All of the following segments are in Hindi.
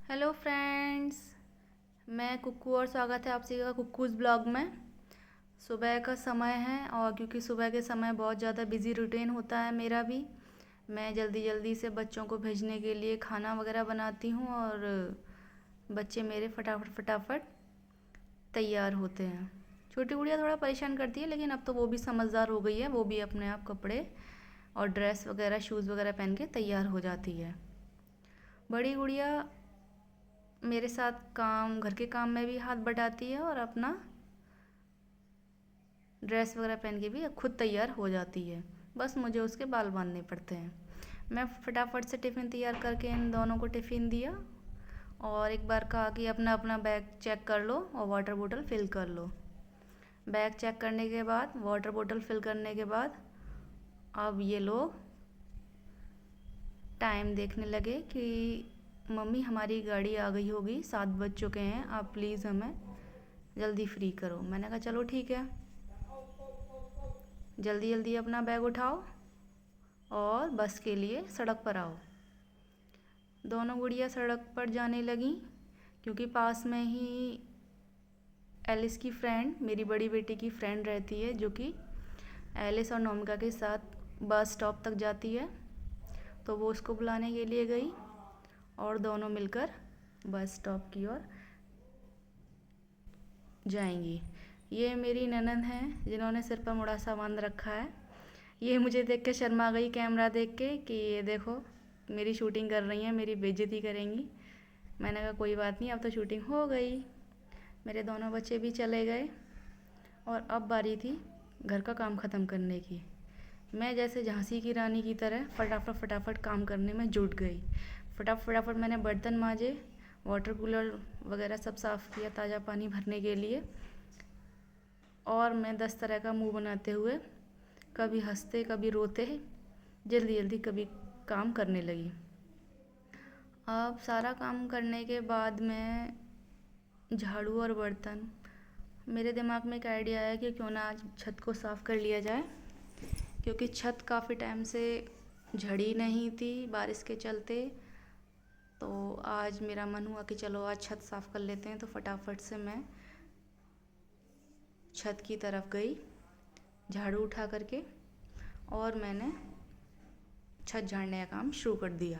Hello friends. मैं कुक्कू और स्वागत है आप सभी का कुक्कूज़ ब्लॉग में। सुबह का समय है और क्योंकि सुबह के समय बहुत ज़्यादा बिजी रूटीन होता है मेरा भी। मैं जल्दी जल्दी से बच्चों को भेजने के लिए खाना वगैरह बनाती हूँ और बच्चे मेरे फटाफट फटाफट तैयार होते हैं। छोटी गुड़िया थोड़ा परेशान करती है लेकिन अब तो वो भी समझदार हो गई है, वो भी अपने आप कपड़े और ड्रेस वगैरह शूज़ वगैरह पहन के तैयार हो जाती है। बड़ी गुड़िया मेरे साथ घर के काम में भी हाथ बटाती है और अपना ड्रेस वगैरह पहन के भी खुद तैयार हो जाती है। बस मुझे उसके बाल बांधने पड़ते हैं। मैं फटाफट से टिफ़िन तैयार करके इन दोनों को टिफ़िन दिया और एक बार कहा कि अपना अपना बैग चेक कर लो और वाटर बोतल फिल कर लो। बैग चेक करने के बाद, वाटर बोतल फिल करने के बाद अब ये लोग टाइम देखने लगे कि मम्मी हमारी गाड़ी आ गई होगी, 7 बज चुके हैं, आप प्लीज़ हमें जल्दी फ्री करो। मैंने कहा चलो ठीक है, जल्दी जल्दी अपना बैग उठाओ और बस के लिए सड़क पर आओ। दोनों गुड़िया सड़क पर जाने लगी क्योंकि पास में ही एलिस की फ्रेंड, मेरी बड़ी बेटी की फ्रेंड रहती है जो कि एलिस और नोमिका के साथ बस स्टॉप तक जाती है। तो वो उसको बुलाने के लिए गई और दोनों मिलकर बस स्टॉप की ओर जाएंगी। ये मेरी ननद हैं जिन्होंने सिर पर मुड़ासा बांध रखा है। ये मुझे देख के शर्मा गई कैमरा देख के कि ये देखो मेरी शूटिंग कर रही हैं, मेरी बेइज्जती करेंगी। मैंने कहा कोई बात नहीं, अब तो शूटिंग हो गई। मेरे दोनों बच्चे भी चले गए और अब बारी थी घर का काम ख़त्म करने की। मैं जैसे झांसी की रानी की तरह फटाफट फटाफट काम करने में जुट गई। फटाफट फटाफट मैंने बर्तन मांजे, वाटर कूलर वगैरह सब साफ़ किया ताज़ा पानी भरने के लिए और मैं 10 तरह का मुंह बनाते हुए, कभी हंसते कभी रोते, जल्दी जल्दी कभी काम करने लगी। अब सारा काम करने के बाद मैं झाड़ू और बर्तन, मेरे दिमाग में एक आइडिया आया कि क्यों ना आज छत को साफ़ कर लिया जाए क्योंकि छत काफ़ी टाइम से झड़ी नहीं थी बारिश के चलते। तो आज मेरा मन हुआ कि चलो आज छत साफ़ कर लेते हैं। तो फटाफट से मैं छत की तरफ गई झाड़ू उठा करके और मैंने छत झाड़ने का काम शुरू कर दिया।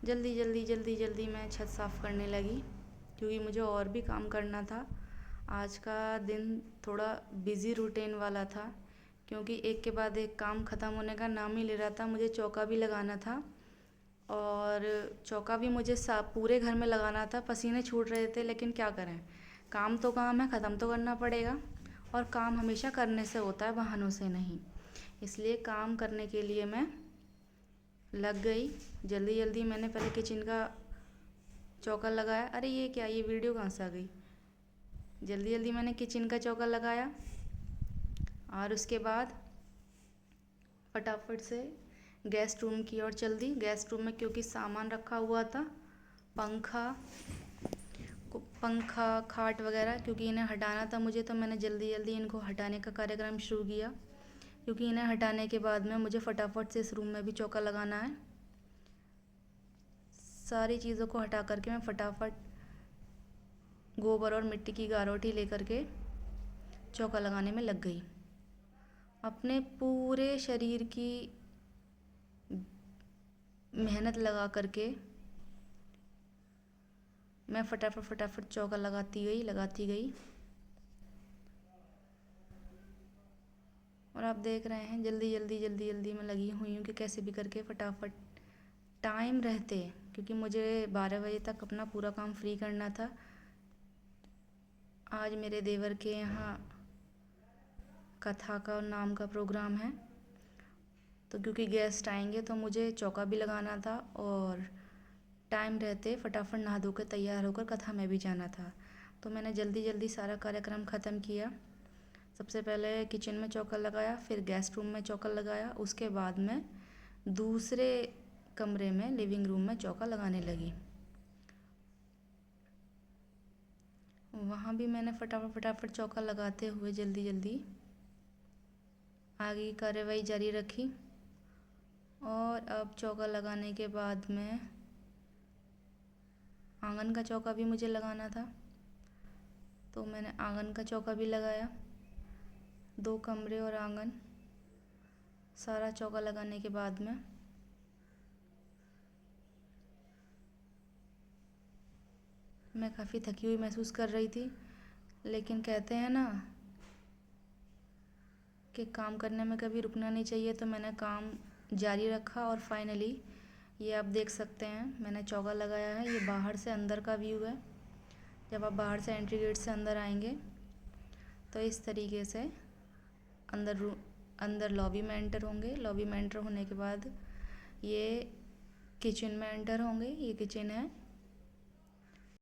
जल्दी जल्दी जल्दी जल्दी मैं छत साफ़ करने लगी क्योंकि मुझे और भी काम करना था। आज का दिन थोड़ा बिज़ी रूटीन वाला था क्योंकि एक के बाद एक काम ख़त्म होने का नाम ही ले रहा था। मुझे चौका भी लगाना था और चौका भी मुझे पूरे घर में लगाना था। पसीने छूट रहे थे लेकिन क्या करें, काम तो काम है, ख़त्म तो करना पड़ेगा और काम हमेशा करने से होता है, बहानों से नहीं। इसलिए काम करने के लिए मैं लग गई। जल्दी जल्दी मैंने पहले किचन का चौका लगाया। अरे ये क्या, ये वीडियो कहाँ से आ गई। जल्दी जल्दी मैंने किचन का चौका लगाया और उसके बाद फटाफट से गेस्ट रूम की ओर चल दी। गेस्ट रूम में क्योंकि सामान रखा हुआ था, पंखा खाट वगैरह, क्योंकि इन्हें हटाना था मुझे, तो मैंने जल्दी जल्दी इनको हटाने का कार्यक्रम शुरू किया क्योंकि इन्हें हटाने के बाद में मुझे फटाफट से इस रूम में भी चौका लगाना है। सारी चीज़ों को हटा करके मैं फटाफट गोबर और मिट्टी की गारोटी लेकर के चौका लगाने में लग गई। अपने पूरे शरीर की मेहनत लगा करके मैं फटाफट फटाफट चौका लगाती गई और आप देख रहे हैं जल्दी जल्दी जल्दी जल्दी मैं लगी हुई हूँ कि कैसे भी करके फटाफट टाइम रहते, क्योंकि मुझे 12 बजे तक अपना पूरा काम फ्री करना था। आज मेरे देवर के यहाँ कथा का नाम का प्रोग्राम है, तो क्योंकि गेस्ट आएंगे तो मुझे चौका भी लगाना था और टाइम रहते फटाफट नहा धो कर तैयार होकर कथा में भी जाना था। तो मैंने जल्दी जल्दी सारा कार्यक्रम ख़त्म किया। सबसे पहले किचन में चौका लगाया, फिर गेस्ट रूम में चौका लगाया, उसके बाद में दूसरे कमरे में लिविंग रूम में चौका लगाने लगी। वहाँ भी मैंने फटाफट फटाफट चौका लगाते हुए जल्दी जल्दी आगे की कार्रवाई जारी रखी। और अब चौका लगाने के बाद में आंगन का चौका भी मुझे लगाना था, तो मैंने आंगन का चौका भी लगाया। 2 कमरे और आंगन सारा चौका लगाने के बाद में मैं काफ़ी थकी हुई महसूस कर रही थी, लेकिन कहते हैं ना कि काम करने में कभी रुकना नहीं चाहिए, तो मैंने काम जारी रखा और फाइनली ये आप देख सकते हैं मैंने चौका लगाया है। ये बाहर से अंदर का व्यू है। जब आप बाहर से एंट्री गेट से अंदर आएंगे तो इस तरीके से अंदर लॉबी में एंटर होंगे। लॉबी में एंटर होने के बाद ये किचन में एंटर होंगे। ये किचन है।